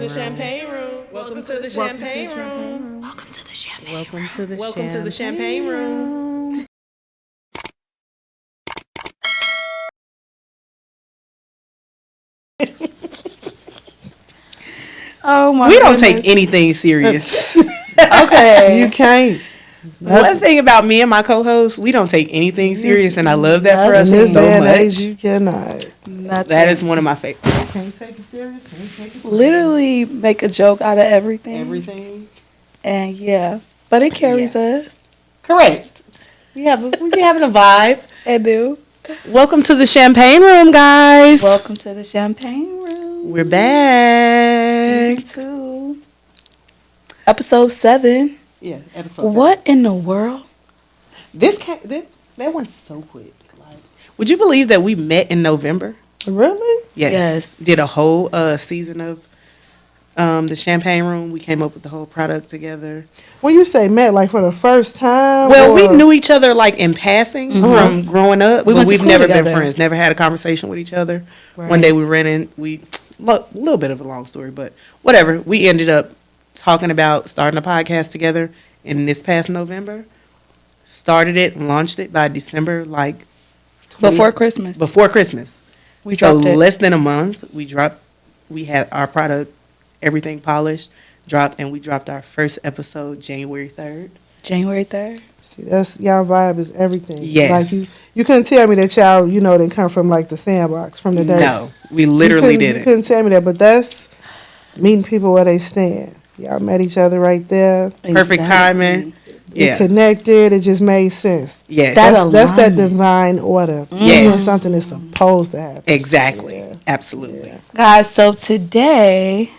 the champagne room. Welcome to the champagne room. Welcome to the champagne room. Welcome to the champagne room. Oh my! We don't take anything serious. Okay, You can't. One thing about me and my co-host, we don't take anything serious, and I love that for us In this so day and age, much. you cannot. nothing. That is one of my favorites. Can't take it serious. Can't take it. Literally make a joke out of everything. Everything. And yeah, but it carries us. Correct. We be having a vibe. I do. Welcome to the champagne room, guys. Welcome to the champagne room. We're back. Season 2, episode 7. Yeah, episode. What in the world? That went so quick. Like, would you believe that we met in November? Really? Yes. Did a whole season of the champagne room. We came up with the whole product together. When you say met, like for the first time? Well, we or- knew each other like in passing from growing up, We but went to we've school never together. been friends. Never had a conversation with each other. Right. One day we ran in. A little bit of a long story, but whatever. We ended up talking about starting a podcast together in this past November. Started it, launched it by December, like 20 Before Christmas. Before Christmas. We So dropped it. less than a month, we had our product, everything polished, dropped, and we dropped our first episode January 3rd. January 3rd. See, that's y'all vibe is everything. Yes. Like you couldn't tell me that y'all, didn't come from like the sandbox from the dirt. No, we literally You didn't. couldn't tell me that, but that's meeting people where they stand. Y'all met each other right there. Perfect timing. You Yeah. connected. It just made sense. Yes. That's that alignment. divine order. Yes. When something is supposed to happen. Exactly. Yeah. Absolutely. Yeah. Guys, so today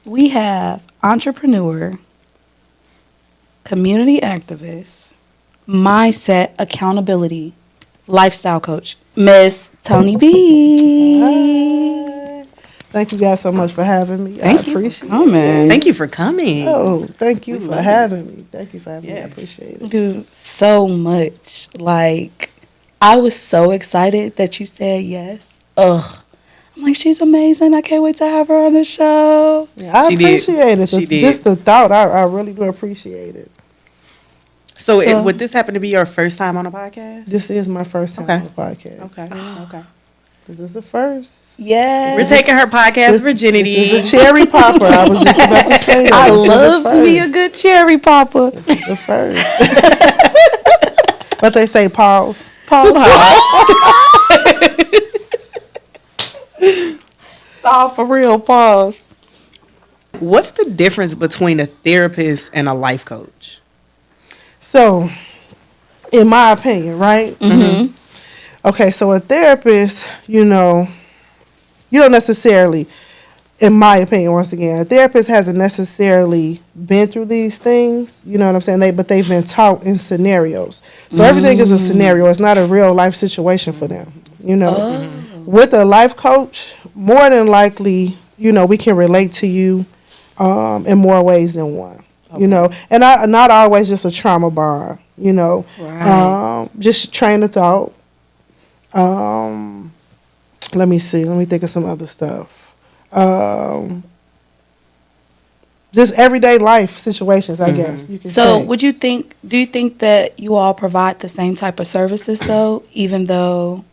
we have entrepreneur, community activist, mindset accountability, lifestyle coach, Miss Toni B. Hi. Thank you guys so much for having me. Thank I you for appreciate coming. it. Thank you for coming. Oh, thank you We for love having me. Thank you for having me. I Yes. appreciate it. Do so much. Like, I was so excited that you said yes. Ugh. I'm like, she's amazing. I can't wait to have her on the show. Yeah, I She did. appreciate it. She did. Just the thought, I really do appreciate it. So, would this happen to be your first time on a podcast? This is my first time Okay. on the podcast. Okay. Okay. This is the first. Yeah. We're taking her podcast virginity. This is a cherry popper. I was just about to say that. I This is the love me a first. good cherry popper. This is the first. But they say pause. Pause. Oh, for real, pause. What's the difference between a therapist and a life coach? So, in my opinion, right? Mm-hmm. Okay, so a therapist, you don't necessarily, in my opinion, once again, a therapist hasn't necessarily been through these things. You know what I'm saying? But they've been taught in scenarios. So everything is a scenario. It's not a real life situation for them. With a life coach, more than likely, we can relate to you in more ways than one. Okay. And not always just a trauma bond. Right. Just train of thought. Let me see. Let me think of some other stuff. Just everyday life situations, I guess. You can So, say. do you think that you all provide the same type of services though, even though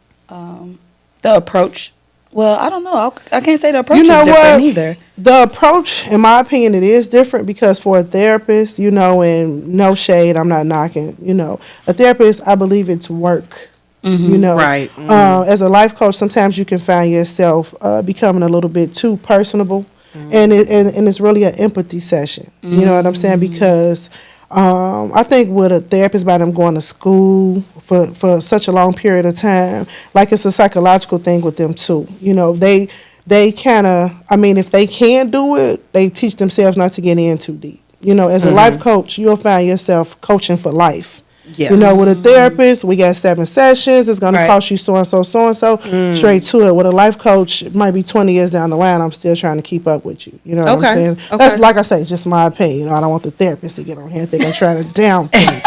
the approach? Well, I don't know. I can't say the approach is different either. The approach, in my opinion, it is different because for a therapist, and no shade, I'm not knocking, a therapist, I believe it's work. Right. As a life coach, sometimes you can find yourself becoming a little bit too personable, and it's really an empathy session. You know what I'm saying? Because I think with a therapist, by them going to school for such a long period of time, like it's a psychological thing with them too. They kind of, if they can do it, they teach themselves not to get in too deep. As a life coach, you'll find yourself coaching for life. Yeah. With a therapist, we got 7 sessions. It's going to cost you so-and-so. Straight to it. With a life coach, it might be 20 years down the line. I'm still trying to keep up with you. You know what I'm saying? Okay. That's, like I say, just my opinion. I don't want the therapist to get on here and think I'm trying to downplay.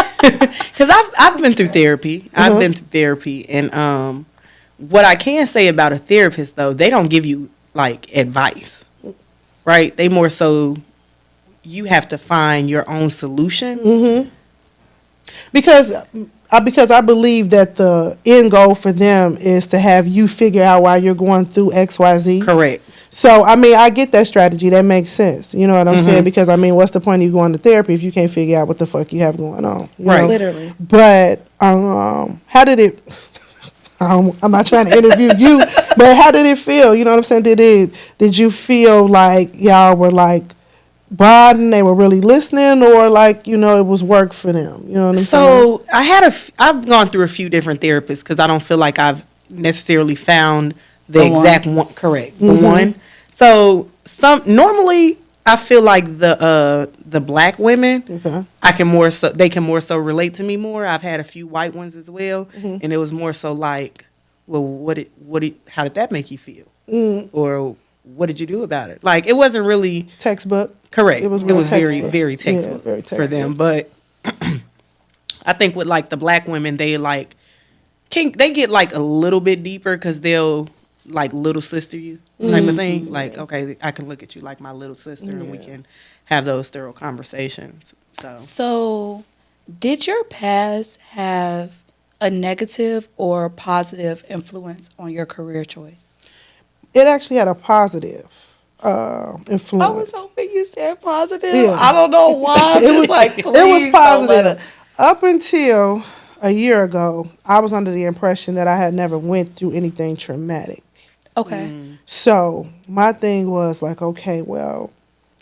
Because I've been through therapy. I've been through therapy. And what I can say about a therapist, though, they don't give you, like, advice. right? They more so, you have to find your own solution. Mm-hmm. Because I believe that the end goal for them is to have you figure out why you're going through XYZ. Correct. So, I mean, I get that strategy. That makes sense. You know what I'm saying? Because, I mean, what's the point of you going to therapy if you can't figure out what the fuck you have going on? Right. Literally. But how did it... I'm not trying to interview you, but how did it feel? You know what I'm saying? Did you feel like y'all were like bonding, they were really listening, or like, you know, it was work for them? You know what I'm saying? So I've gone through a few different therapists because I don't feel like I've necessarily found the exact one. Correct, the one. So normally I feel like the black women, they can more so relate to me more. I've had a few white ones as well, and it was more so like, well, how did that make you feel, or what did you do about it? Like, it wasn't really Textbook. correct. It was very very textbook, very for them. But I think with like the black women, they like they get like a little bit deeper because they'll like little sister you type of thing. Like, okay, I can look at you like my little sister, and we can have those thorough conversations. So, did your past have a negative or positive influence on your career choice? It actually had a positive influence. I was hoping you said positive. Yeah. I don't know why. I'm just like, please. It was positive. Up until a year ago, I was under the impression that I had never went through anything traumatic. Okay. So my thing was like, okay, well,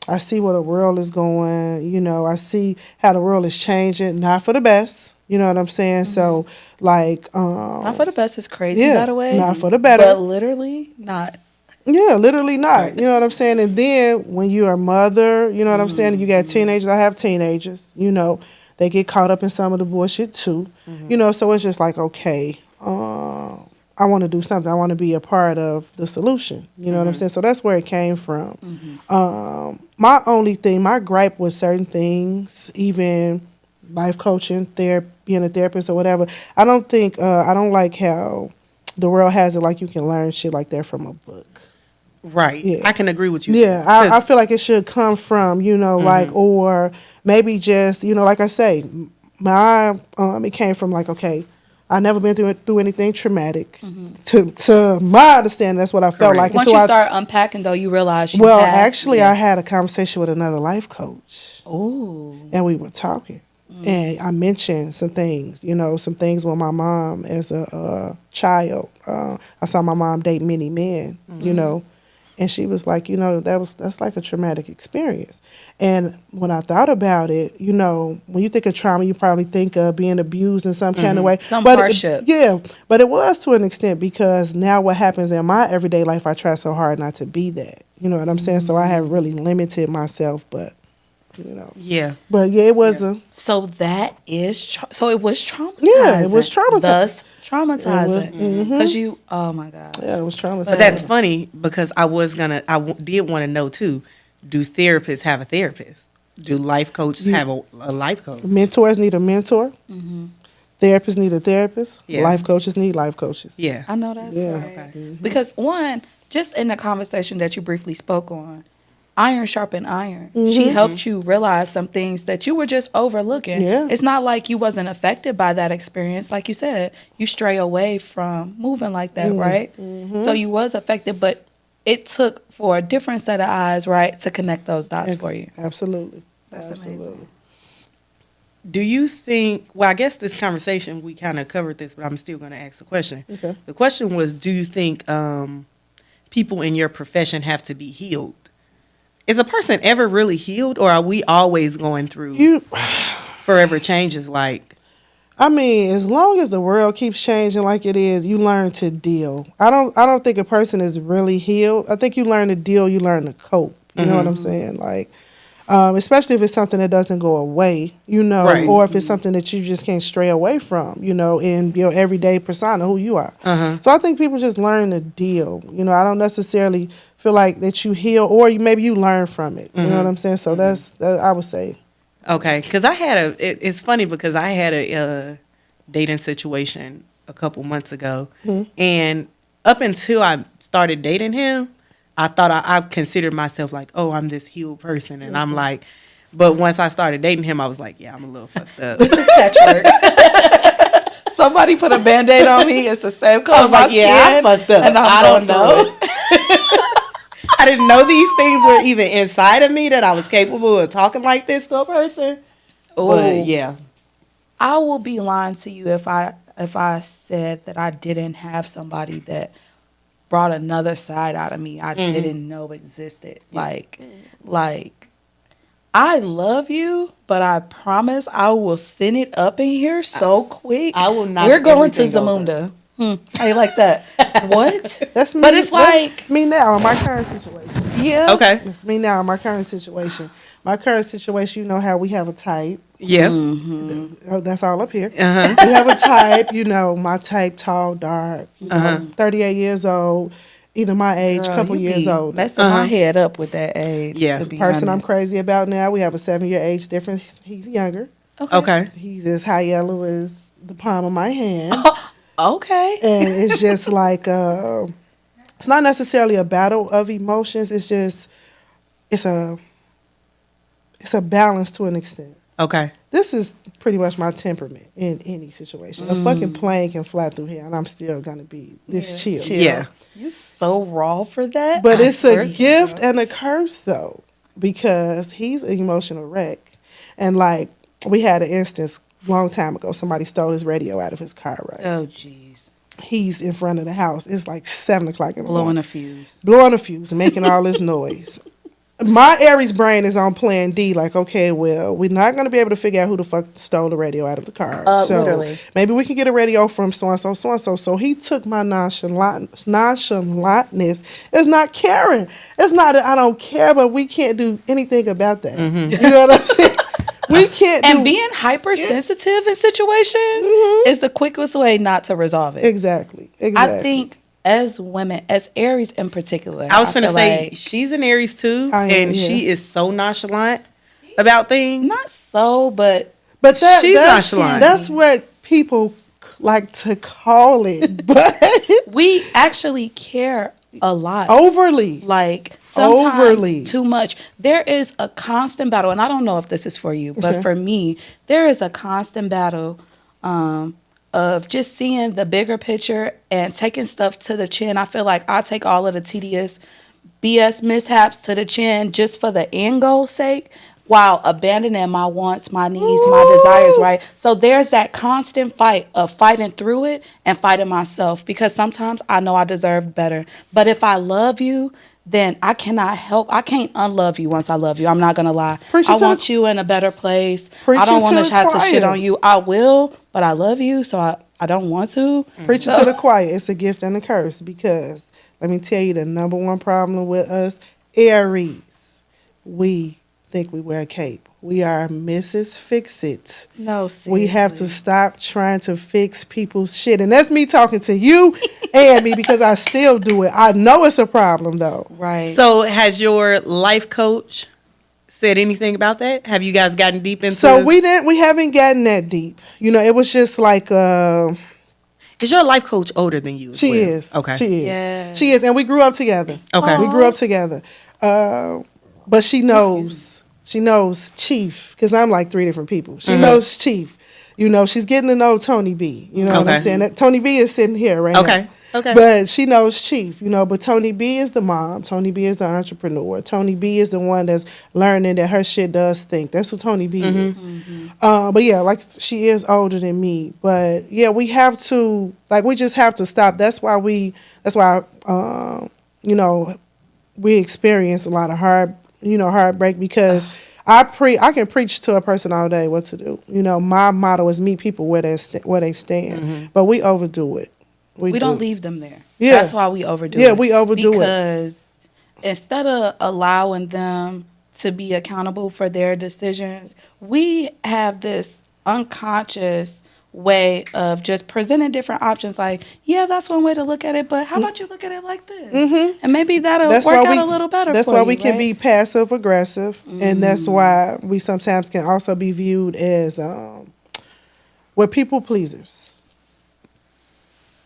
I see where the world is going. You know, I see how the world is changing, not for the best. You know what I'm saying? So, like, Not for the best is crazy, by the way. Not for the better. But literally not. Yeah, literally not. You know what I'm saying? And then when you're a mother, you know what I'm saying? You got teenagers. I have teenagers. You know, they get caught up in some of the bullshit too. You know, so it's just like, okay, I want to do something. I want to be a part of the solution. You know what I'm saying? So that's where it came from. My gripe was certain things, even life coaching, being a therapist or whatever. I don't like how the world has it like you can learn shit like that from a book. Right. Yeah. I can agree with you. Yeah, I feel like it should come from, you know, like, or maybe just, you know, like I say, it came from like, okay, I never been through anything traumatic. To my understanding, that's what I felt like. Once you start unpacking, though, you realize I had a conversation with another life coach. Ooh. And we were talking. And I mentioned some things, you know, some things with my mom as a child. I saw my mom date many men, you know. And she was like, you know, that's like a traumatic experience. And when I thought about it, you know, when you think of trauma, you probably think of being abused in some kind of way. Some hardship. But it was to an extent, because now what happens in my everyday life, I try so hard not to be that. You know what I'm saying? So I have really limited myself, but, you know. Yeah. But yeah, it was So that is, so it was traumatizing. Yeah, it was traumatizing. Thus traumatizing. Because oh my God. Yeah, it was traumatizing. But that's funny because I did want to know too, do therapists have a therapist? Do life coaches have a life coach? Mentors need a mentor. Therapists need a therapist. Yeah. Life coaches need life coaches. Yeah. I know that's right. Okay. Because one, just in the conversation that you briefly spoke on, iron sharpened iron. She helped you realize some things that you were just overlooking. Yeah. It's not like you wasn't affected by that experience. Like you said, you stray away from moving like that, right? So you was affected, but it took for a different set of eyes, right, to connect those dots for you. Absolutely. That's amazing. Do you think, well, I guess this conversation, we kind of covered this, but I'm still going to ask the question. Okay. The question was, do you think people in your profession have to be healed? Is a person ever really healed, or are we always going through forever changes? Like, I mean, as long as the world keeps changing like it is, you learn to deal. I don't think a person is really healed. I think you learn to deal, you learn to cope. You know what I'm saying? Like, especially if it's something that doesn't go away, you know, Right. or if it's something that you just can't stray away from, you know, in your everyday persona, who you are. So I think people just learn to deal. You know, I don't necessarily feel like that you heal, or maybe you learn from it. You know what I'm saying? So that's I would say. okay, because it's funny because I had a dating situation a couple months ago, and up until I started dating him, I thought I considered myself like, oh, I'm this healed person. And I'm like, but once I started dating him, I was like, yeah, I'm a little fucked up. This is patchwork. Somebody put a Band-Aid on me. It's the same color I was like, my yeah, skin, I fucked up. and I don't going know. through it. I didn't know these things were even inside of me that I was capable of talking like this to a person. But Ooh. yeah. I will be lying to you if I said that I didn't have somebody that brought another side out of me I didn't know existed. Like I love you, but I promise I will send it up in here so quick. I will not. We're going to everything over. Zamunda. How you like that? What? That's me. But it's like, that's me now in my current situation. yeah. Okay. It's me now in my current situation. My current situation, you know how we have a type. Yeah. Oh, that's all up here. Uh-huh. We have a type, you know, my type, tall, dark, 38 years old, either my age, Girl, couple you years be old. messing my head up with that age. Yeah. to The be person I'm honest. crazy about now, we have a 7-year age difference. He's younger. Okay. He's as high yellow as the palm of my hand. Okay. And it's just like, it's not necessarily a battle of emotions. It's just, it's a balance to an extent. Okay. This is pretty much my temperament in any situation. A fucking plane can fly through here, and I'm still gonna be this chill. Yeah. You so raw for that. But I it's swear a to gift God. and a curse though, because he's an emotional wreck, and like we had an instance a long time ago. Somebody stole his radio out of his car. Right, Oh, jeez. he's in front of the house. It's like 7:00 in the Blowing morning. a fuse. Blowing a fuse and making all this noise. My Aries brain is on plan D, like, okay, well, we're not going to be able to figure out who the fuck stole the radio out of the car. So Literally. maybe we can get a radio from so-and-so, so-and-so. So he took my nonchalantness. It's not caring. It's not that I don't care, but we can't do anything about that. You know what I'm saying? We can't And do... being hypersensitive in situations is the quickest way not to resolve it. Exactly. I think as women, as Aries in particular, I was finna feel say like she's an Aries too, I am, and yeah. she is so nonchalant about things. not so, but but she's that's nonchalant. That's what people like to call it, but we actually care a lot. overly. Like sometimes Overly. too much. There is a constant battle, and I don't know if this is for you, but Okay. for me, there is a constant battle of just seeing the bigger picture and taking stuff to the chin. I feel like I take all of the tedious BS mishaps to the chin just for the end goal's sake, while abandoning my wants, my needs, my desires, right? So there's that constant fight of fighting through it and fighting myself, because sometimes I know I deserve better. But if I love you, then I can't unlove you once I love you. I'm not going to lie. Preach it I to the- want you in a better place. Preach I don't it want to to the have to shit choir. on you. I will, but I love you, so I don't want to. Preach it to the choir. It's a gift and a curse, because let me tell you the number one problem with us Aries. We think we wear a cape. We are Mrs. Fix-It. No, seriously. We have to stop trying to fix people's shit. And that's me talking to you and me, because I still do it. I know it's a problem though. Right. So has your life coach said anything about that? Have you guys gotten deep into? So we haven't gotten that deep. You know, it was just like Is your life coach older than you? as she well? is. Okay. She is. Yeah. She is. And we grew up together. Okay. We grew up together. But she knows Chief, because I'm like 3 different people. She knows Chief. You know, she's getting to know Toni B. You know what I'm Okay. saying? That Toni B is sitting here right now. Okay. Okay. But she knows Chief, you know, but Toni B is the mom. Toni B is the entrepreneur. Toni B is the one that's learning that her shit does think. That's what Toni B is. But yeah, like she is older than me. But yeah, we have to, like, we just have to stop. That's why you know, we experience a lot of heartbreak, because I can preach to a person all day what to do. You know, my motto is meet people where they stand, but we overdo it. We don't leave them there. Yeah. That's why we overdo it. Yeah, we overdo it. Because instead of allowing them to be accountable for their decisions, we have this unconscious way of just presenting different options. Like, yeah, that's one way to look at it, but how about you look at it like this? And maybe that'll work out a little better That's for why you, we can right? be passive aggressive, and that's why we sometimes can also be viewed as we're people pleasers.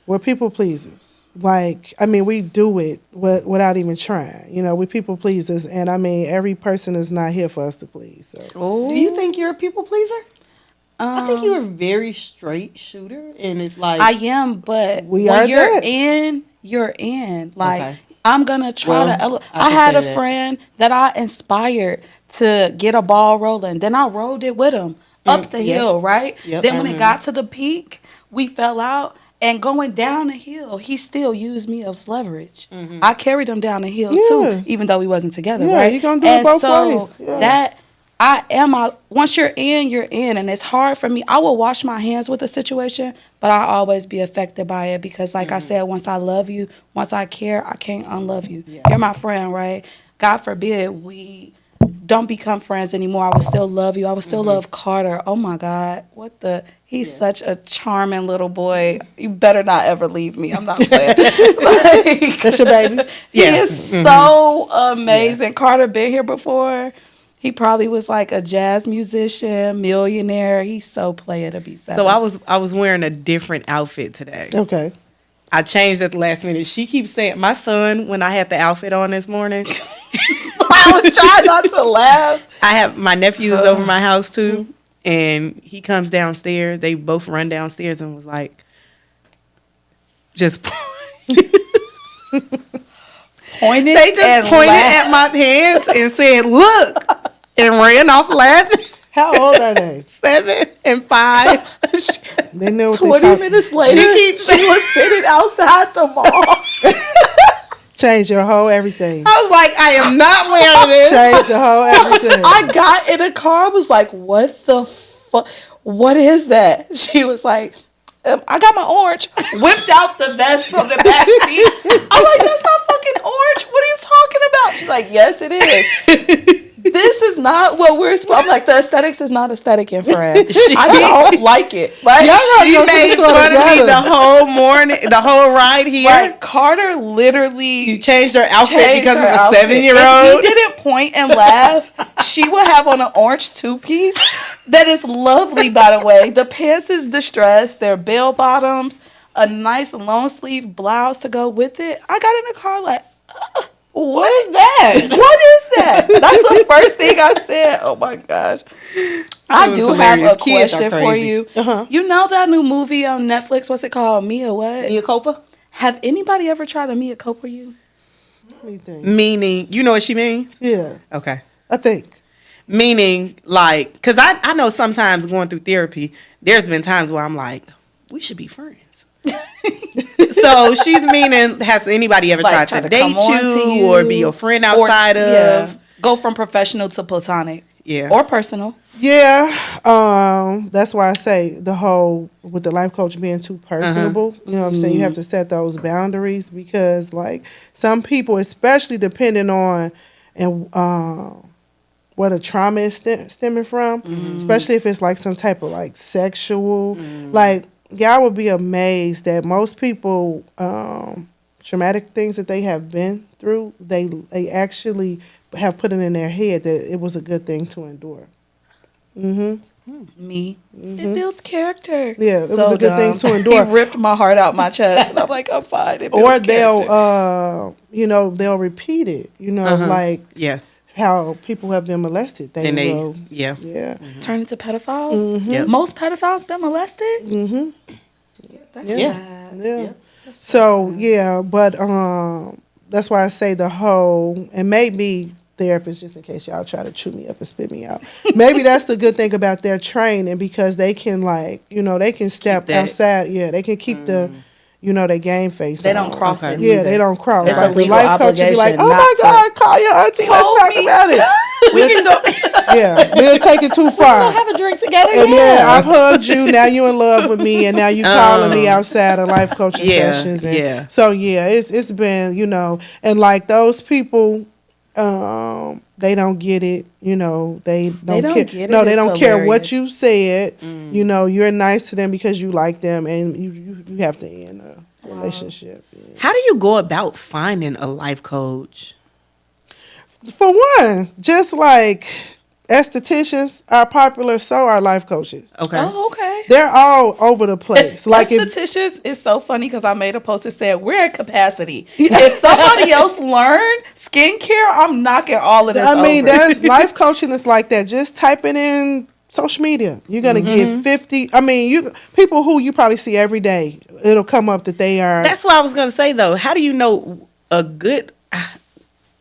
We're people pleasers. we do it without even trying. You know, we people pleasers, and I mean, every person is not here for us to please. So. Do you think you're a people pleaser? I think you're a very straight shooter, and it's like I am, but We when are you're that. in, you're in. Like Okay. I'm gonna try Well, to. I I can had say a that. friend that I inspired to get a ball rolling. Then I rode it with him up the yeah. hill, right? Yep, Then I when it remember. got to the peak, we fell out. And going down the hill, he still used me as leverage. I carried him down the hill Yeah. too, even though we wasn't together, Yeah, right? you gonna do it and both so ways. Yeah. that once you're in, and it's hard for me. I will wash my hands with the situation, but I always be affected by it because, like I said, once I love you, once I care, I can't unlove you. Yeah. You're my friend, right? God forbid we don't become friends anymore. I would still love you. I would still love Carter. Oh my God, he's such a charming little boy. You better not ever leave me. I'm not playing. Like, That's your baby. he Yeah. is so amazing. Carter been here before. He probably was like a jazz musician, millionaire. He's so player to be 7. So I was wearing a different outfit today. Okay. I changed at the last minute. She keeps saying, my son, when I had the outfit on this morning, I was trying not to laugh. I have my nephew is over my house too, and he comes downstairs. They both run downstairs and was like, just Pointed. they just and pointed laughed. at my pants and said, "Look," and ran off laughing. How old are they? 7 and 5. They know what 20 they minutes later, she was sitting outside the mall. Change your whole everything. I was like, I am not wearing this. Change the whole everything. I got in a car. I was like, "What the fuck? What is that?" She was like, "I got my orange." Whipped out the vest from the back seat. I'm like, "That's not fucking orange. What are you talking about?" She's like, "Yes, it is." This is not what we're supposed. I'm like, the aesthetics is not aesthetic, infrared. I don't like it. Like, Y'all gotta She go to the made store fun of me together. the whole morning, the whole ride here. like Carter literally You changed her outfit changed because her of a outfit. 7-year-old. If he didn't point and laugh, she would have on an orange 2-piece that is lovely, by the way. The pants is distressed. They're bell bottoms, a nice long sleeve blouse to go with it. I got in the car like, what is that? What is that? That's the first thing I said. Oh my gosh. I was do have hilarious. a Kids are question for crazy. you. Uh-huh. You know that new movie on Netflix? What's it called? Mia what? Mia Copa? Have anybody ever tried a Mia Copa you? What do you think? Meaning, you know what she means? Yeah, Okay. I think. Meaning, like, because I know sometimes going through therapy, there's been times where I'm like, we should be friends. So she's meaning, has anybody ever Like, tried try to to date come on to you or be your friend outside of? Go from professional to platonic. Yeah. Or personal. Yeah, that's why I say the whole with the life coach being too personable. You know what I'm saying? You have to set those boundaries because, like, some people, especially depending on and what a trauma is stemming from, especially if it's like some type of like sexual, like y'all would be amazed that most people traumatic things that they have been through, they actually have put it in their head that it was a good thing to endure. Me. It builds character. Yeah, it was a good thing to endure. He ripped my heart out my chest, and I'm like, I'm fine. It builds Or character. they'll repeat it. You know, like Yeah. how people have been molested. And they, will, yeah. yeah. turn into pedophiles. Yep. Most pedophiles been molested. That's Yeah. sad. Yeah. So yeah, but that's why I say the whole, and maybe therapists, just in case y'all try to chew me up and spit me out. Maybe that's the good thing about their training because they can they can step that. outside. Yeah, they can keep the their game face. They on. don't cross Okay. it. Yeah, either. they don't cross. It's a Like the legal life coach would be like, obligation "Oh my not to- God, call your auntie. Let's Call talk me." about it." We can go Yeah, we'll take it too far. have a drink together. And then I've hugged you. Now you in love with me, and now you calling me outside of life coaching Yeah, sessions. And yeah. So yeah, it's been and like those people, they don't get it. They don't don't care. get it. No, they It's don't care what hilarious. you said. You're nice to them because you like them, and you have to end a relationship. Yeah. How do you go about finding a life coach? For one, just like estheticians are popular, so are life coaches. Okay. Oh, okay. They're all over the place. Like if Estheticians is so funny because I made a post that said we're at capacity. If somebody else learned skincare, I'm knocking all of this I mean, over. there's life coaching is like that. Just type it in social media. You're gonna get 50. I mean, you people who you probably see every day. It'll come up that they are. That's what I was gonna say though. How do you know a good?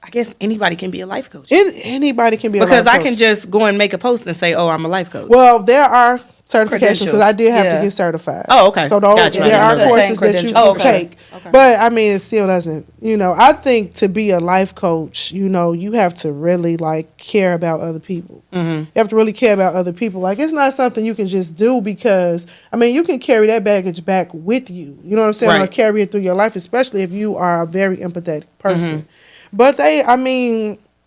I guess anybody can be a life coach Anybody can be a because life I coach. can just go and make a post and say, "Oh, I'm a life coach." Well, there are certifications Credentials. because I did have to Yeah. get certified. Oh, okay. So those, Gotcha. I there didn't are know that. courses that you Credentials. can Okay. take. Okay. But I mean, it still doesn't. I think to be a life coach, you have to really like care about other people. Mm-hmm. You have to really care about other people. Like it's not something you can just do because I mean you can carry that baggage back with you. You know what I'm saying? Or Right. carry it through your life, especially if you are a very empathetic person. Mm-hmm. But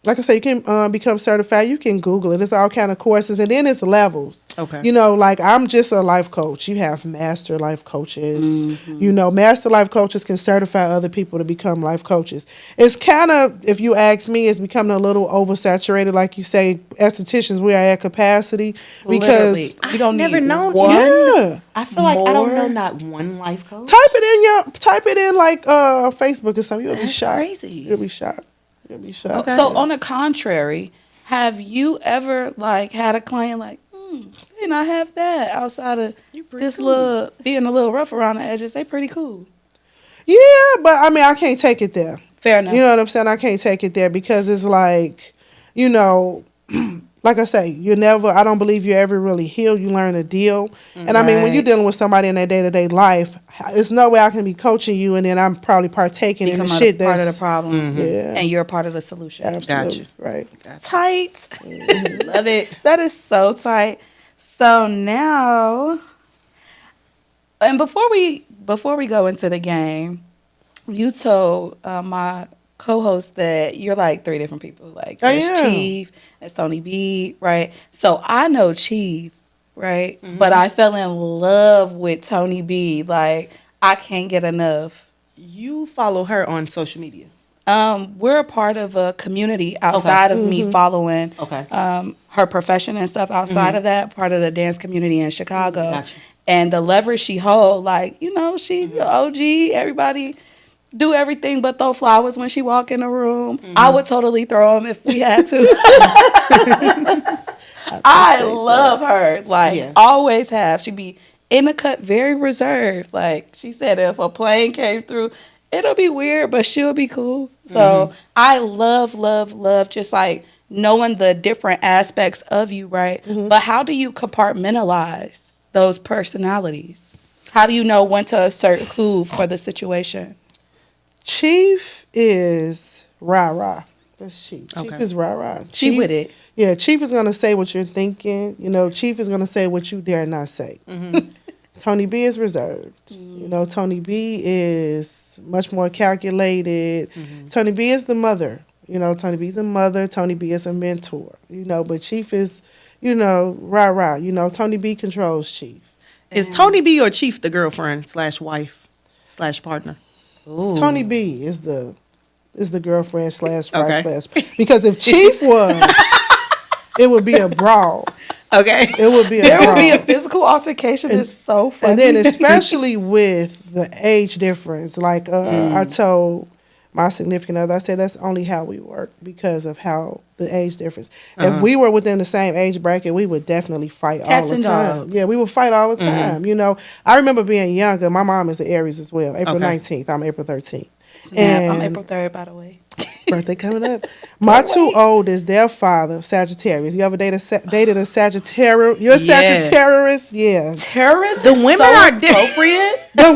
like I say, you can become certified. You can Google it. It's all kind of courses, and then it's levels. Okay. Like I'm just a life coach. You have master life coaches. Master life coaches can certify other people to become life coaches. It's kind of, if you ask me, it's becoming a little oversaturated. Like you say, estheticians, we are at capacity because Literally. You don't never need known. one. yeah. I feel like I don't more. know not one life coach. Type it in like Facebook or something. You'll be That's shocked. crazy. You'll be shocked. You'll be shocked. Okay. So on the contrary, have you ever like had a client like, they not half bad outside of this cool. little being a little rough around the edges? They pretty cool. Yeah, but I mean, I can't take it there. Fair enough. You know what I'm saying? I can't take it there because it's like, like I say, I don't believe you ever really heal. You learn to deal. And I mean, when you're dealing with somebody in their day-to-day life, there's no way I can be coaching you and then I'm probably partaking in the Become shit part that's of the problem, Yeah. and you're a part of the solution. Absolutely. Gotcha. Right. Tight. Love it. That is so tight. So now, and before we go into the game, you told my co-host that you're like 3 different people. Like I there's am. Chief, there's Toni B, right? So I know Chief, right? But I fell in love with Toni B. Like I can't get enough. You follow her on social media. We're a part of a community outside of me following Okay. her profession and stuff. Outside of that, part of the dance community in Chicago. Gotcha. And the leverage she hold, like, she OG, everybody do everything but throw flowers when she walk in the room. I would totally throw them if we had to. I love her. Like, Yeah. always have. She be in the cut, very reserved. Like, she said if a plane came through, it'll be weird, but she'll be cool. So I love, love, love just like knowing the different aspects of you, right? But how do you compartmentalize those personalities? How do you know when to assert who for the situation? Chief is rah-rah. That's Chief. Chief Okay. is rah-rah. She Chief- with it. Yeah, Chief is going to say what you're thinking. Chief is going to say what you dare not say. Toni B is reserved. Toni B is much more calculated. Toni B is the mother. Toni B is a mother. Toni B is a mentor. But Chief is, rah-rah. Toni B controls Chief. Is Toni B or Chief the girlfriend / wife / partner? Toni B is the girlfriend / wife Okay. / because if Chief was, it would be a brawl. Okay. It would be a There brawl. will be a physical altercation. It's so funny. And then especially with the age difference, like I told my significant other, I said that's only how we work because of how the age difference. If we were within the same age bracket, we would definitely fight all Cats the and time. dogs. Yeah, we would fight all the time. I remember being younger. My mom is an Aries as well. April 19th. I'm April 13th. Snap. I'm April 3rd, by the way. Birthday coming up. My 2 oldest, their father, Sagittarius. You ever dated a Sagittarius? You're a Yeah. Sagittarius? Yeah. Terrorists The is women so are appropriate. The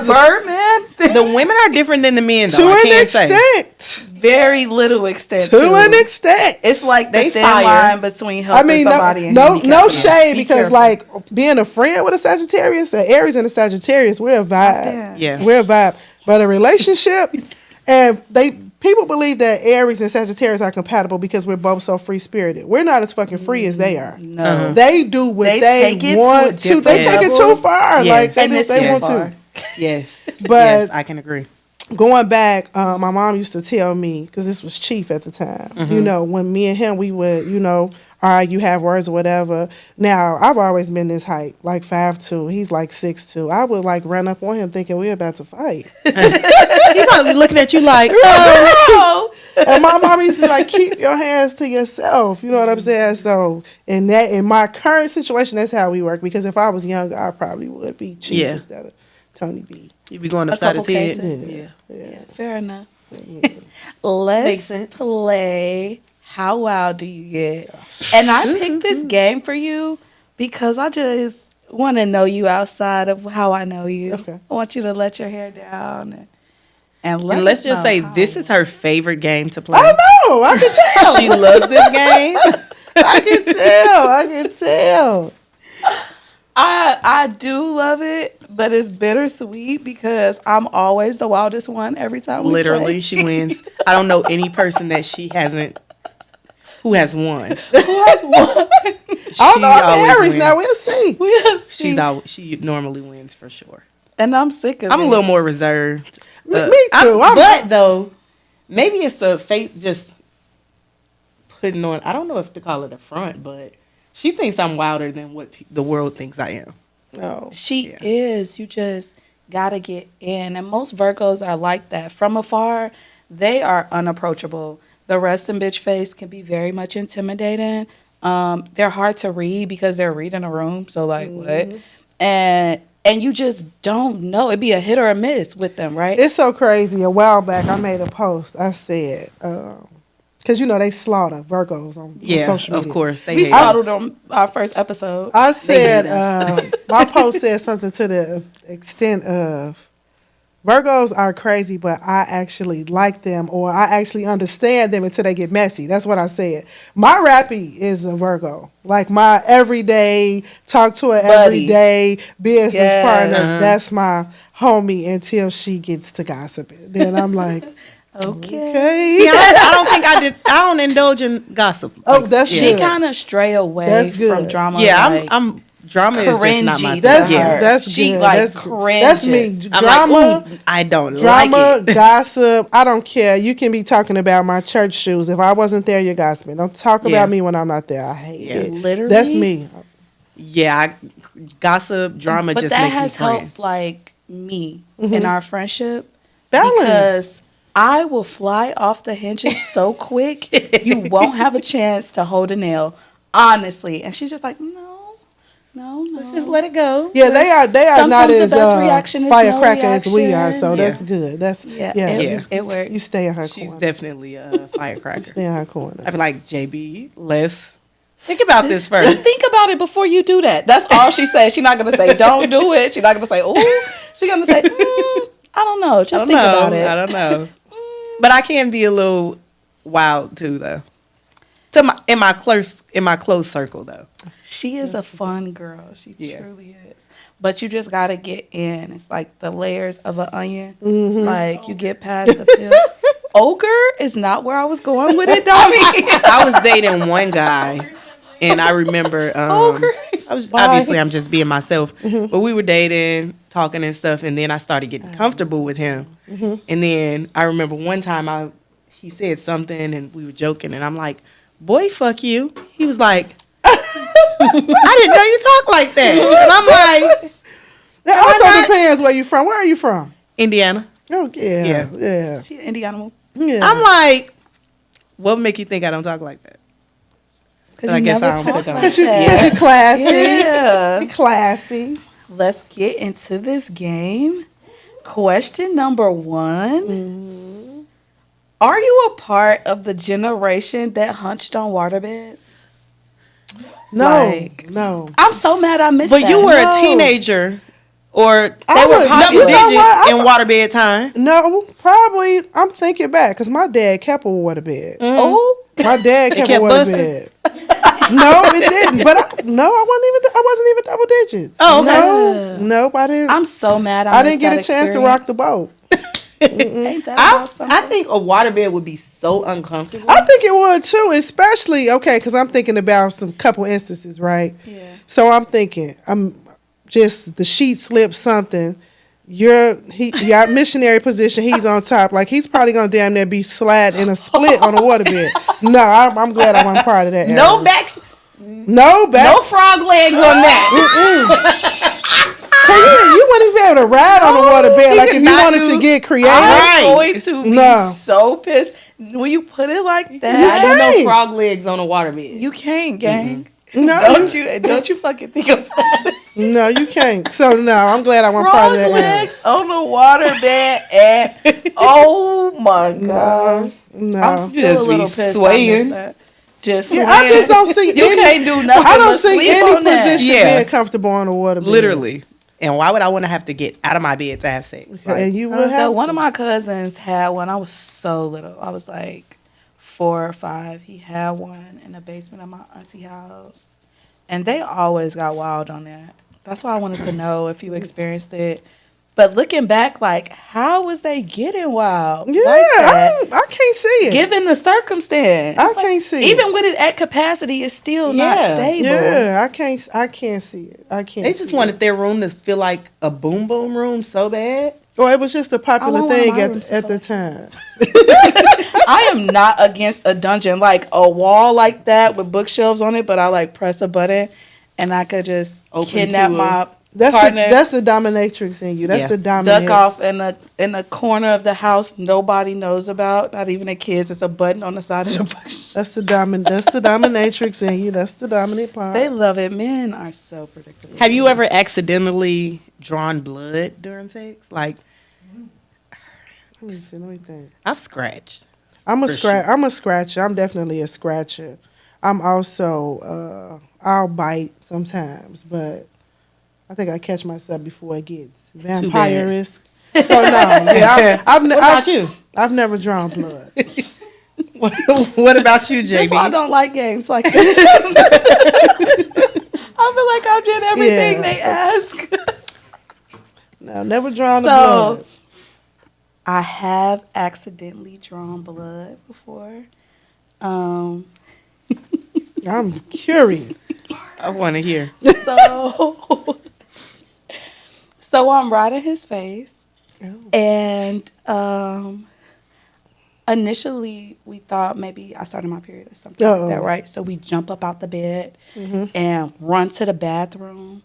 Birdman. The women are different than the men, though. to I an can't say. extent. Very little extent. To too. an extent. It's like They the thin fire. line between helping somebody and no handicapping them. shade Be because careful. like being a friend with a Sagittarius, an Aries and a Sagittarius, we're a vibe. Yeah. We're a vibe. But a relationship, and people believe that Aries and Sagittarius are compatible because we're both so free spirited. We're not as fucking free as they are. No. They do what They they take it to a want to. They different take it level. too far. Yeah. Like they And do what it's they too want far. to. Yes. But yes, I can agree. going back, my mom used to tell me, because this was Chief at the time, you know, when me and him, we would, you know, all right, you have words or whatever. Now, I've always been this height, like 5'2". He's like 6'2". I would like run up on him thinking we're about to fight. He probably looking at you like, And my mom used to like, keep your hands to yourself. You know what I'm saying? So in my current situation, that's how we work. Because if I was younger, I probably would be Chief instead of Toni B. you be going A upside couple his head. cases. Yeah, fair enough. Makes Let's sense. play How Wild Do You Get? And I picked this game for you because I just want to know you outside of how I know you. Okay. I want you to let your hair down and And let let's us just know say how- this is her favorite game to play. I know. I can tell. She loves this game. I can tell. I can tell. I do love it, but it's bittersweet because I'm always the wildest one every time we Literally, play. she wins. I don't know any person that she hasn't who has won. Who has won? I don't know. I'm always Aries wins. now. We'll see. We'll see. She normally wins for sure. And I'm sick of it. I'm a little more reserved. Me too. But though, maybe it's the fate just putting on. I don't know if to call it a front, but she thinks I'm wilder than what the world thinks I am. No. She Yeah. is. You just gotta get in. And most Virgos are like that. From afar, they are unapproachable. The resting bitch face can be very much intimidating. They're hard to read because they're reading a room. So like what? And you just don't know. It'd be a hit or a miss with them, right? It's so crazy. A while back, I made a post. I said, because you know they slaughter Virgos on social media. of course. We started on our first episode. I said, hate my post said something to the extent of, Virgos are crazy, but I actually like them, or I actually understand them until they get messy. That's what I said. My rappy is a Virgo. Like my everyday, talk to her Buddy. everyday business Yes. partner. Uh-huh. That's my homie until she gets to gossiping. Then I'm like, okay. See, I don't think I did. I don't indulge in gossip. Oh, that's She good. kind of stray away That's good. from drama. Yeah, like, I'm drama is just not my cringy. That's thing. her. that's She, good. like, that's, cringes. that's me. I'm Drama. like, ooh, I don't Drama, like it. gossip, I don't care. You can be talking about my church shoes. If I wasn't there, you're gossiping. Don't talk Yeah. about me when I'm not there. I hate Yeah. it. Literally? That's me. Yeah, gossip, drama But just that makes has me cringe. helped like me in our friendship. Balance. Because I will fly off the hinges so quick, you won't have a chance to hold a nail, honestly. And she's just like, no. Let's just let it go. Yeah, they are Sometimes not the as best reaction is firecracker no as we are. reaction. So that's Yeah. good. That's Yeah, yeah. it- it works. You stay in her She's corner. definitely a firecracker. Stay in her corner. I feel like JB, let's think about this first. Just think about it before you do that. That's all she says. She's not going to say, don't do it. She's not going to say, ooh. She's going to say, I don't know. Just think about it. I don't know. But I can be a little wild too, though. In my close circle, though. She is a fun girl. She Yeah. truly is. But you just got to get in. It's like the layers of an onion. Mm-hmm. Like you get past the peel. Ogre is not where I was going with it, Dommy. I was dating one guy, and I remember, obviously I'm just being myself, but we were dating, talking and stuff, and then I started getting comfortable with him. And then I remember one time he said something, and we were joking, and I'm like, boy, fuck you. He was like, I didn't know you talk like that. And I'm like, It also depends where you from. Where are you from? Indiana. Oh yeah. She an Indiana. Yeah. I'm like, what would make you think I don't talk like that? Because But I you guess never I don't talk put that like on. Cause you, that. cause you classy. Yeah. You classy. Let's get into this game. Question number 1. Are you a part of the generation that hunched on waterbeds? No, Like- no. I'm so mad I missed But that. you were No. a teenager, or I they were was- double you know digits what? in waterbed time. No, probably. I'm thinking back because my dad kept a waterbed. Oh, My dad kept kept a busting? waterbed. No, it didn't. But I wasn't even double digits. Oh, okay. No, nope, I didn't. I'm so mad I missed didn't get that a chance to rock the experience. boat. Ain't that about something? I think a waterbed would be so uncomfortable. I think it would too, especially because I'm thinking about some couple instances, right? Yeah. So I'm thinking, I'm just the sheet slipped something. your missionary position, he's on top. Like, he's probably gonna damn near be slide in a split on the waterbed. No, I'm glad I wasn't part of that. No era. back. No back. No frog legs on that. You wouldn't even be able to ride on the waterbed. Like, if you cannot wanted to do- get creative. I'm going to be No. so pissed when you put it like that. I do no can't. frog legs on a waterbed. You can't, gang. No, Don't you fucking think about it. no, you can't. So no, I'm glad I wasn't part Frog of that. era. legs on the waterbed and oh my gosh. No. I'm still a Just little be pissed. swaying. I missed that. Just Yeah, swaying. I just don't see. You can't do nothing I don't but see sleep any on that. position Yeah. being comfortable on the waterbed. Literally. And why would I want to have to get out of my bed to have sex? Like, And you would So have one to. of my cousins had one. I was so little. I was like 4 or 5. He had one in the basement of my auntie house. And they always got wild on that. That's why I wanted to know if you experienced it. But looking back, like, how was they getting wild? Yeah, like that? I can't see it. Given the circumstance. I can't see it. Even with it at capacity, it's still not Yeah. stable. Yeah, I can't see it. I can't. they just see wanted their room to feel like a boom boom room so bad. it. Or it was just a popular I want one in thing my at room so at the bad. time. I am not against a dungeon, like a wall like that with bookshelves on it, but I like press a button and I could just Open kidnap to a- my That's partner, that's the dominatrix in you. That's Yeah. the dominant. duck off in the corner of the house nobody knows about, not even the kids. It's a button on the side of the bookshelf. That's the dominatrix in you. That's the dominant part. They love it. Men are so predictable. Have you ever accidentally drawn blood during sex? Like, Let me see. Let me think. I've scratched. I'm a For scratch. sure. I'm a scratcher. I'm definitely a scratcher. I'm also I'll bite sometimes, but I think I catch myself before it gets bad. vampire-esque. So no, yeah, I've What about you? I've never drawn blood. What about you, That's why I JB? don't like games like this. I feel like I did everything Yeah. they ask. No, never drawn the So, blood. I have accidentally drawn blood before. I'm curious. I want to hear. So, so I'm riding his face, and initially we thought maybe I started my period or something like that, right? So we jump up out the bed and run to the bathroom,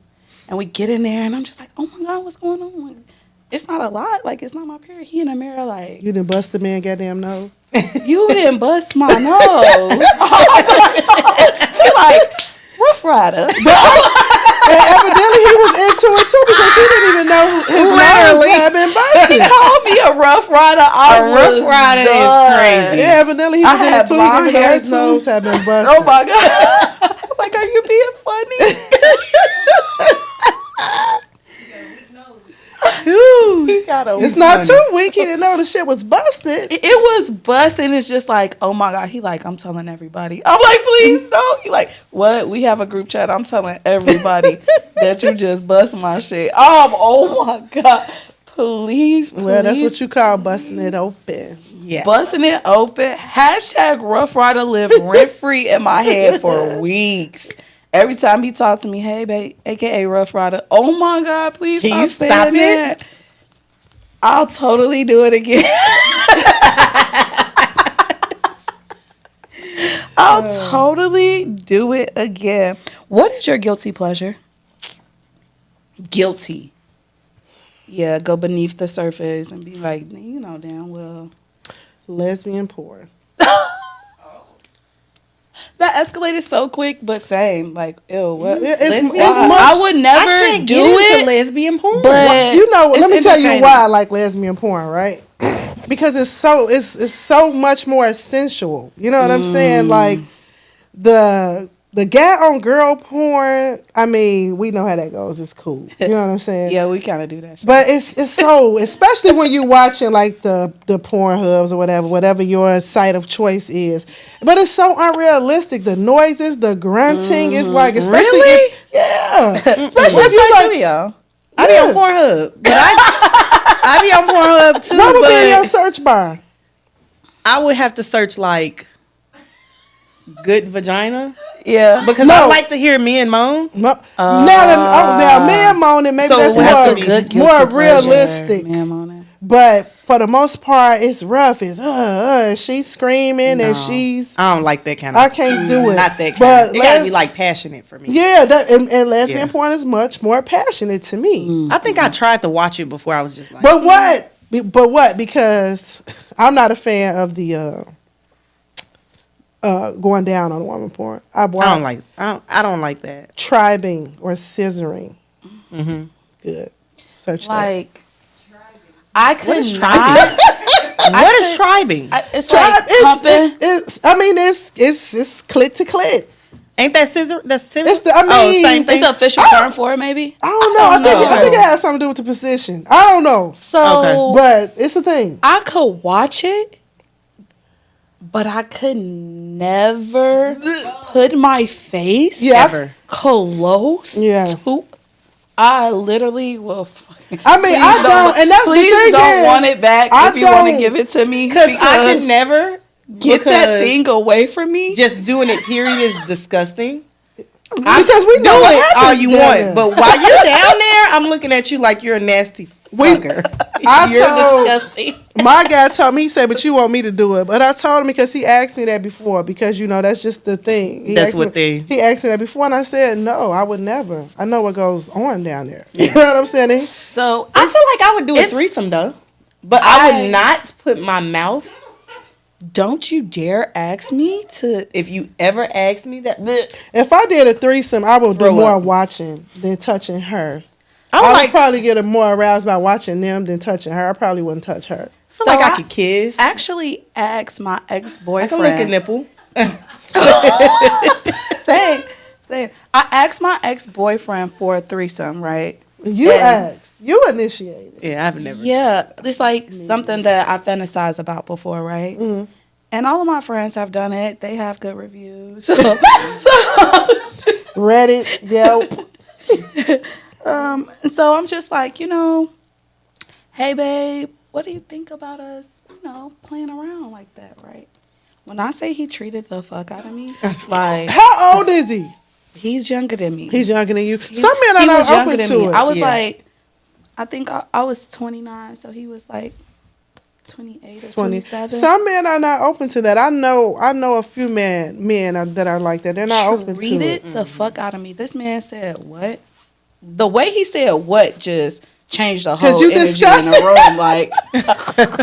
and we get in there, and I'm just like, oh my God, what's going on? It's not a lot. Like, it's not my period. He in the mirror like, You didn't bust the man goddamn nose. you didn't bust my nose. He like, Rough Rider. And evidently he was into it too because he didn't even know his nose had been He busted. called me a Rough Rider. I A Rough was Rider is done. crazy. Yeah, evidently he I was in had it too. He blonde didn't know hair his too. nose had been busted. Oh my God. I'm like, are you being funny? He got a It's not too weak. He didn't know the shit was busted. It was busting. It's just like, oh my God. He like, I'm telling everybody. I'm like, please don't. He like, what? We have a group chat. I'm telling everybody that you just bust my shit. Oh my God. Please, please. Well, that's what you call busting it open. Yeah. Busting it open. Hashtag Rough Rider lived rent free in my head for weeks. Every time he talked to me, hey, babe, AKA Rough Rider. Oh my God, please Can stop you saying stop it? that. I'll totally do it again. I'll totally do it again. What is your guilty pleasure? Guilty. Yeah, go beneath the surface and be like, you know damn well. Lesbian porn. That escalated so quick, but same. Like, ew, what? Yeah, Lesbian it's porn. much. I would never I can't do get into it, lesbian porn. but You know, it's let me tell you entertaining. why I like lesbian porn, right? Because it's so much more sensual. You know what I'm saying? Like the guy on girl porn. I mean, we know how that goes. It's cool. You know what I'm saying? Yeah, we kind of do that shit. But it's so, especially when you're watching like the porn hubs or whatever your site of choice is. But it's so unrealistic. The noises, the grunting, it's like, especially Really? especially What if you site like, you be on? I be on Pornhub, but I be on Pornhub too. what would be in your But search bar? I would have to search like good vagina. Yeah. Because I like to hear men moan. Now man moaning, maybe So that's that's more, a good guilty more pleasure, realistic. man moaning. But for the most part, it's rough. It's she's screaming No, and she's. I don't like that kind of. I can't do it. Not that kind. But It gotta be like passionate for me. Yeah, and lesbian porn is much more passionate to me. I think I tried to watch it before. I was just like, But what? But what? Because I'm not a fan of the going down on woman porn. I don't like. I don't like that. tribing or scissoring. Mm-hmm. Good. Search Like, I could What is not. tribing? What is tribing? It's that. like pumping. It's clit to clit. Ain't that scissor? That's scissor. It's same thing. It's an official term for it, maybe. I don't know. I think it has something to do with the position. I don't know. So, Okay. But it's a thing. I could watch it, but I could never put my face Ever. close Yeah. to. I literally will. I mean, I don't, and that's the Please thing don't is, want it back I if you want to don't- give it to me. Because I could never get that because thing away from me. Just doing it, period, is disgusting. because we know Do what it all happens you down want, there. but while you're down there, I'm looking at you like you're a nasty fucker. I You're told- disgusting. My guy told me, he said, but you want me to do it. But I told him because he asked me that before, because, that's just the thing. He asked me that before, and I said, no, I would never. I know what goes on down there. You know what I'm saying? So I feel like I would do a threesome though, but I would not put my mouth. don't you dare ask me to. If you ever ask me that, bleh. If I did a threesome, I would do Throw more up. watching than touching her. I I would would like. probably get more aroused by watching them than touching her. I probably wouldn't touch her. feel like So I could kiss. Actually, asked my I ex-boyfriend. can lick a nipple. Say, I asked my ex-boyfriend for a threesome, right? You And- asked. You initiated. Yeah, I've never. Yeah, it's like something that I fantasized about before, right? Mm-hmm. And all of my friends have done it. They have good reviews. So Reddit, Yelp. so I'm just like, hey, babe, what do you think about us, playing around like that, right? When I say he treated the fuck out of me, like, How old is he? he's younger than me. He's younger than you. Some men are He not was younger open than to me. it. I was Yeah. like, I think I was 29, so he was like 28 or 20. 27. Some men are not open to that. I know a few that are like that. They're not open to it. Treated the fuck out of me. This man said what? The way he said what just changed the 'Cause whole you energy in disgusted. the room. Like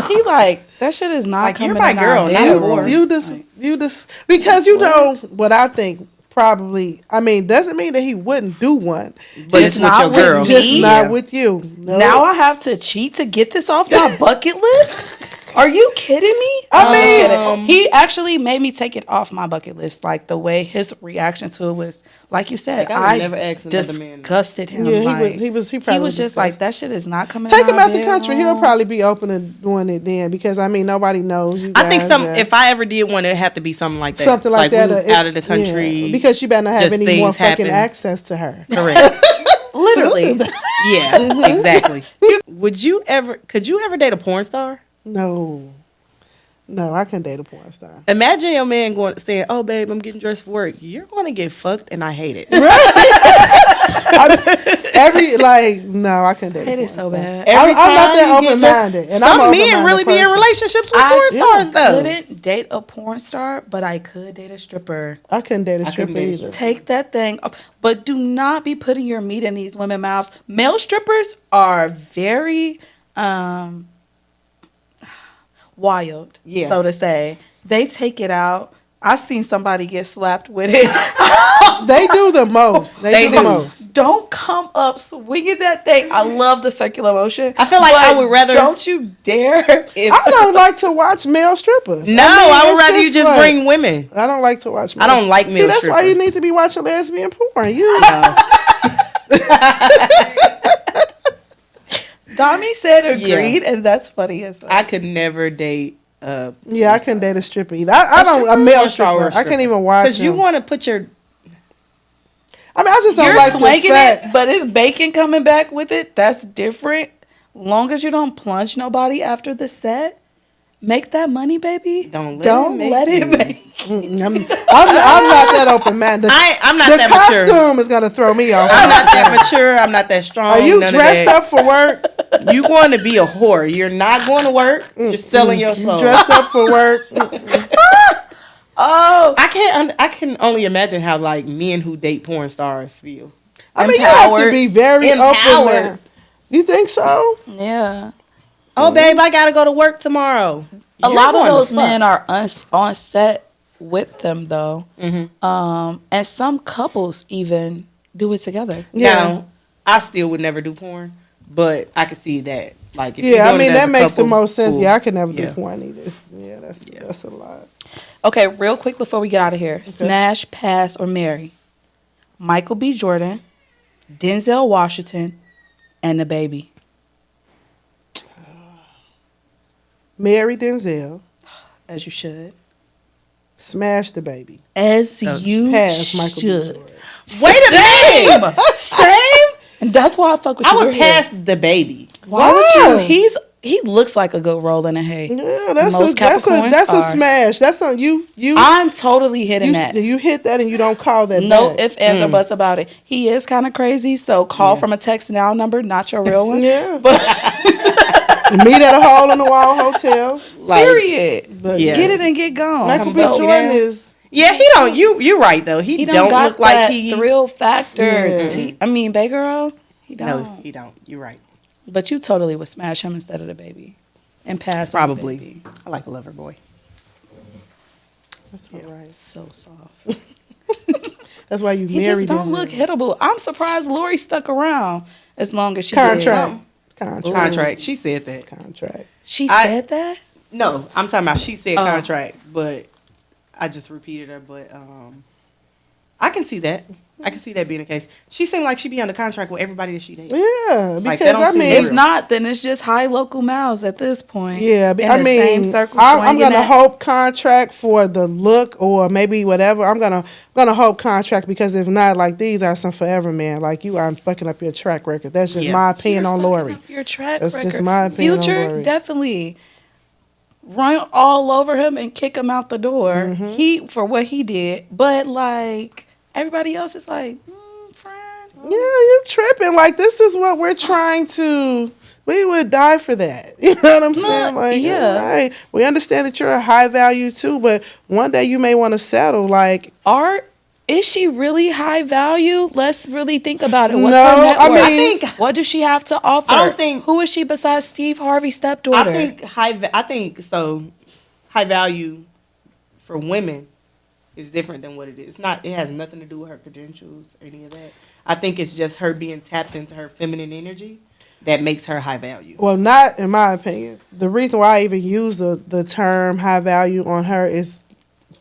he like that shit is not Like, coming you're my in girl, our not a bedroom. whore. You just because know what I think probably. I mean, doesn't mean that he wouldn't do one. But Just it's with not your with girl. me. Just not Yeah. with you. No. Now I have to cheat to get this off my bucket list? Are you kidding me? I I'm just mean- kidding. He actually made me take it off my bucket list. Like the way his reaction to it was, like you said, Like, I would never ask another man. disgusted him. Yeah, like, he probably he was was just like, that shit is not coming. Take in him our out the country. He'll bedroom. probably be open to doing it then because I mean nobody knows you. I think guys, yeah. if I ever did one, it'd have to be something like that. something like that, we out of the yeah, country because you better not have just any more things fucking happen. access to her. Correct. Literally. Yeah, exactly. Could you ever date a porn star? No, I couldn't date a porn star. Imagine your man saying, "Oh, babe, I'm getting dressed for work." You're going to get fucked, and I hate it. No, I couldn't date. It a is porn so star. bad. I'm not that time you get open minded, and Some I'm men really be in relationships with I porn stars, though. couldn't date a porn star, but I could date a stripper. I couldn't date a couldn't stripper date a either. Take that thing off. But do not be putting your meat in these women's mouths. Male strippers are very wild, Yeah. so to say. They take it out. I seen somebody get slapped with it. They do the most. They do the most. Don't come up swinging that thing. I love the circular motion. I feel like I but would rather- Don't you dare. I don't like to watch male strippers. No, I would it's rather you just like- bring women. I don't like to watch. I don't like See, male that's why you strippers. need to be watching lesbian porn. You Dami said Yeah. agreed, and that's funny as well. I could never date. Yeah, I couldn't date a stripper either. I don't a male stripper. I can't even watch. Because you them. want to put your. I mean, I just don't You're like the swinging fact. it, but it's bacon coming back with it. That's different. Long as you don't plunge nobody after the set, make that money, baby. Don't let it make let it you. make I'm not that open minded. I'm not the that costume mature. is gonna throw me off. I'm not that mature. I'm not that strong. Are you none of dressed that. up for work? You going to be a whore. You're not going to work. You're selling your soul. Dressed up for work? Oh, I can only imagine how like men who date porn stars feel. I mean, you have to Empowered. be very open. Empowered. Man. You think so? yeah. Oh, babe, I gotta go to work tomorrow. A You're lot of going to those fuck. men are on set with them though, and some couples even do it together. Yeah. Now, I still would never do porn, but I could see that. Like, if Yeah, you're I doing mean it as that a makes the couple, most sense. cool. Yeah, I could never do Yeah. porn either. Yeah, that's a lot. Okay, real quick before we get out of here, smash, pass, or marry. Michael B. Jordan, Denzel Washington, and the baby. Marry Denzel, As you should. smash the baby. As you Pass Michael B. should. Jordan. Wait a minute. Same. And that's why I fuck with you. I would We're here. pass the baby. Why would you? Why? He looks like a good roll in a hay. Yeah, that's Most a Capricorns are. smash. That's on you. I'm totally hitting that. You hit that and you don't call that. No back. ifs, ands, or buts about it. He is kind of crazy, so call from a text now number, not your real one. Yeah, but meet at a hole in the wall hotel. Like, Period. But Yeah. Get it and get gone. Michael B. So- Jordan is. yeah, he don't. You're right though. He He don't got look like that he. thrill factor. Yeah. I mean, Bay Girl, he don't. No, he don't. You're right. But you totally would smash him instead of the baby, and pass on the Probably. baby. I like a lover boy. That's all right. So soft. That's why you He married just don't him. look hittable. I'm surprised Lori stuck around as long as she Contract. did. Contract. She said that. Contract. She I- said that. No, I'm talking about she said Oh. contract, but I just repeated her. But I can see that. I can see that being the case. She seemed like she be under contract with everybody that she dates. Yeah, Like, because that don't I seem mean, real. If not, then it's just high local mouths at this point. yeah, In I the mean, same circle I'm swinging gonna at- hope contract for the look or maybe whatever. I'm gonna hope contract because if not, like these are some forever man. Like you are fucking up your track record. That's just Yeah. my opinion You're on fucking Lori. up your track That's record. just my opinion on Future, Lori. definitely run all over him and kick him out the door. Mm-hmm. He for what he did, but like everybody else is like, friend. Yeah, you tripping. Like this is what we're trying to. We would die for that. You know what I'm saying? Like, yeah. right. We understand that you're a high value too, but one day you may want to settle. Like, Art, is she really high value? Let's really think about it. What's No, her net I worth? mean- what does she have to offer? I don't think- Who is she besides Steve Harvey's stepdaughter? I think so. High value for women is different than what it is. It's not. It has nothing to do with her credentials or any of that. I think it's just her being tapped into her feminine energy that makes her high value. well, not in my opinion. The reason why I even use the term high value on her is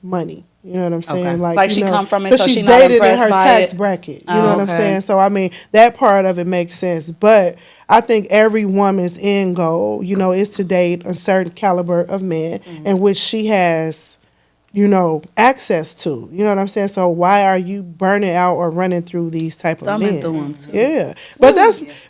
money. You know what I'm saying? Okay. Like you she know, come from it, 'cause so she's she not dated in impressed her by tax it. bracket. You Oh, know what I'm okay. saying? So I mean, that part of it makes sense. But I think every woman's end goal, you know, is to date a certain caliber of men, in which she has, you know, access to. You know what I'm saying? So why are you burning out or running through these type of Thumbing men? through 'em, too. Yeah, but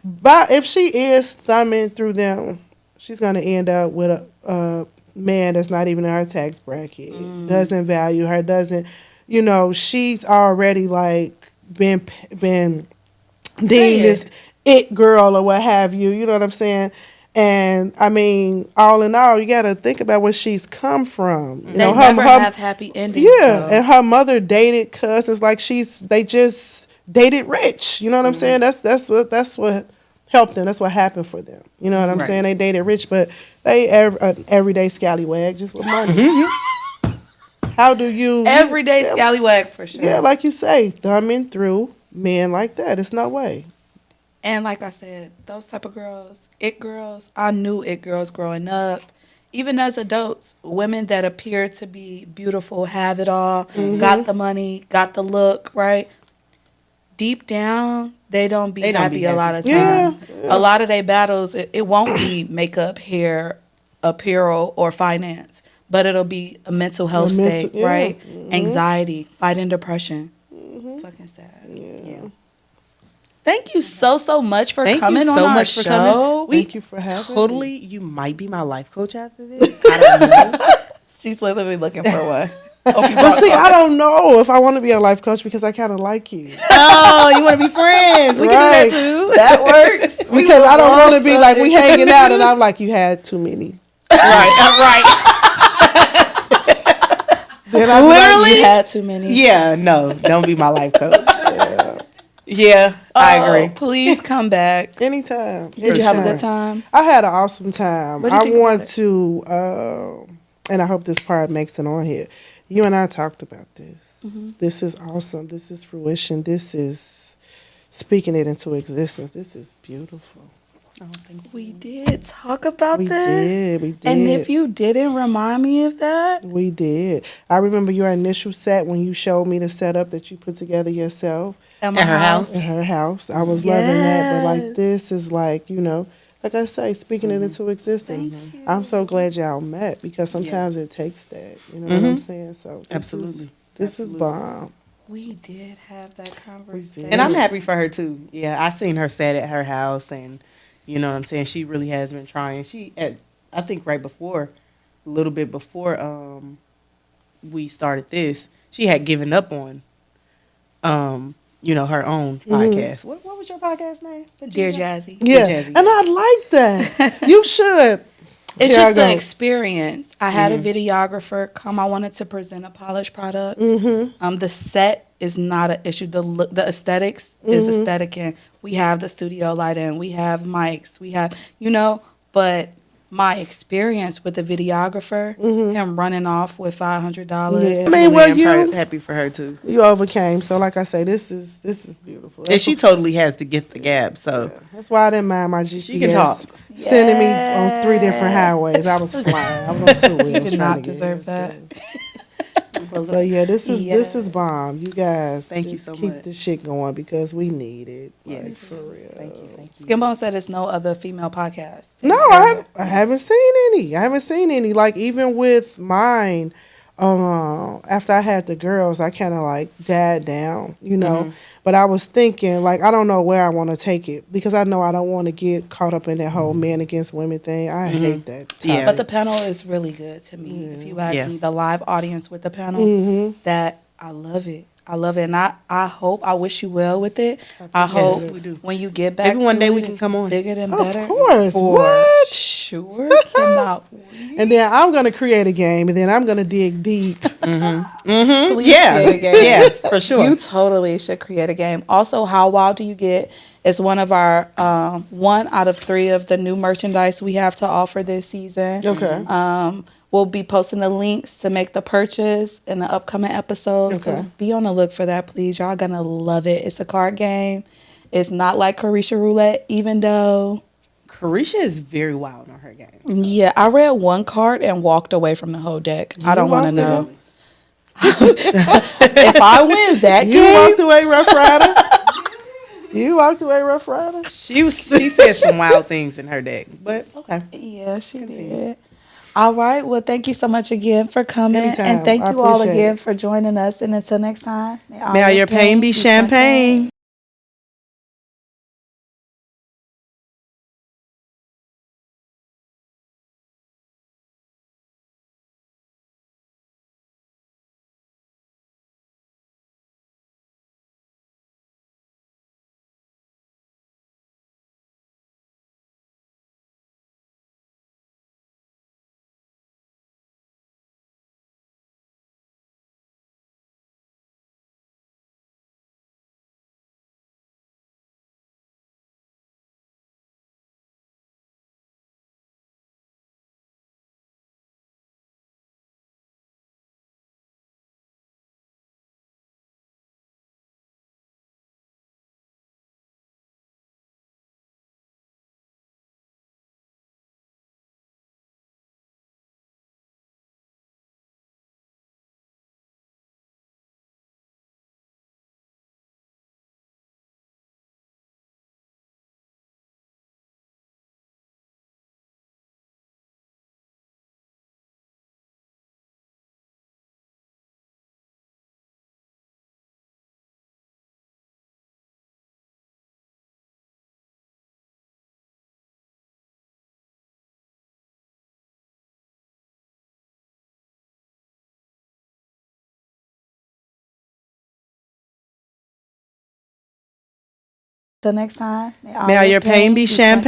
but if she is thumbing through them, she's gonna end up with a man that's not even in her tax bracket, doesn't value her, doesn't, you know, she's already like been deemed this it girl or what have you. You know what I'm saying? And I mean, all in all, you got to think about where she's come from. You They know, never have happy endings. yeah, though. and her mother dated cousins like they just dated rich. You know what I'm saying? That's what helped them. That's what happened for them. You know what I'm Right. saying? They dated rich, but they an everyday scallywag just with money. How do you Everyday yeah, scallywag for sure. Yeah, like you say, thumbing through men like that. It's no way. And like I said, those type of girls, it girls, I knew it girls growing up. Even as adults, women that appear to be beautiful, have it all, got the money, got the look, right? Deep down, they don't be happy a lot of Yeah, times. A lot of their battles, it won't be makeup, hair, apparel, or finance, but it'll be a mental health A mental- state, yeah. right? Anxiety, fighting depression. Fucking sad. Yeah. Thank you so much for Thank coming you on so our much for show. coming. Thank you for having Totally, you might be my life coach after this. I don't know. She's literally looking for one. But see, I don't know if I want to be a life coach because I kind of like you. Oh, you want to be friends? We Right. can do that too. That works. Because I don't want to be like we hanging out and I'm like, you had too many. Right. Then I'm Literally? You had too many. Yeah, no, don't be my life coach. Yeah, I agree. Please come back. anytime. Did you have a anytime. good time? I had an awesome time. What do you I think about want it? to, and I hope this part makes it on here. You and I talked about this. Mm-hmm. This is awesome. This is fruition. This is speaking it into existence. This is beautiful. Oh, thank you. We did talk about We this. did. We did. And if you didn't remind me of that, We did. I remember your initial set when you showed me the setup that you put together yourself at my At her house? in her house. I was loving that. But like Yes. this is like, like I say, speaking it into existence. Thank you. I'm so glad y'all met because sometimes it takes that. You know what I'm saying? So Absolutely. This is bomb. We did have that conversation. And I'm happy for her too. Yeah, I seen her set at her house, and you know what I'm saying. She really has been trying. I think right before, a little bit before, we started this, she had given up on, her own podcast. What was your podcast name? Dear Jazzy. Yeah. Jazzy. And I like that. You should. It's Here I just the go. experience. I had a videographer come. I wanted to present a polished product. The set is not an issue. The aesthetics is aesthetic, and we have the studio lighting, we have mics, we have but my experience with the videographer, him running off with $500. Yeah. I mean, well, I'm happy for her too. You overcame. So like I say, this is beautiful. And she totally has the gift of gab. So That's why I didn't mind my GPS She can talk. sending me on 3 different highways. I was flying. I was on 2 wheels. did trying not to get deserve here, that. too. But yeah, this is bomb. You guys, Thank you just so keep much. this shit going because we need it. Yeah. Like, for real. thank you. Skinbone said it's no other female podcast. No, I haven't seen any. I haven't seen any. Like even with mine, after I had the girls, I kind of like died down, But I was thinking, like, I don't know where I want to take it because I know I don't want to get caught up in that whole men against women thing. I hate that. Yeah. topic. But the panel is really good to me. If you ask Yeah. me, the live audience with the panel, that I love it. I love it, and I wish you well with it. I hope we do. when you get back, Maybe one to day it, we can it's come on. bigger than Of better. course. For What? Sure, cannot wait. And then I'm gonna create a game, and then I'm gonna dig deep. Yeah, create a game. yeah, for sure. You totally should create a game. Also, How Wild Do You Get is one of our 1 out of 3 of the new merchandise we have to offer this season. Okay. We'll be posting the links to make the purchase in the upcoming episodes. Okay. So be on the look for that, please. Y'all gonna love it. It's a card game. It's not like Carisha Roulette, even though. Carisha is very wild on her game. Yeah, I read one card and walked away from the whole deck. I don't want to know. If I win that You game, walked away, Rough Rider. You walked away, Rough Rider. She said some wild things in her deck, but okay. yeah, she did. All right. Well, thank you so much again for coming. Anytime. And thank I you all appreciate again it. for joining us. And until next time, May all your pain be champagne. Till next time. May all your pain be champagne.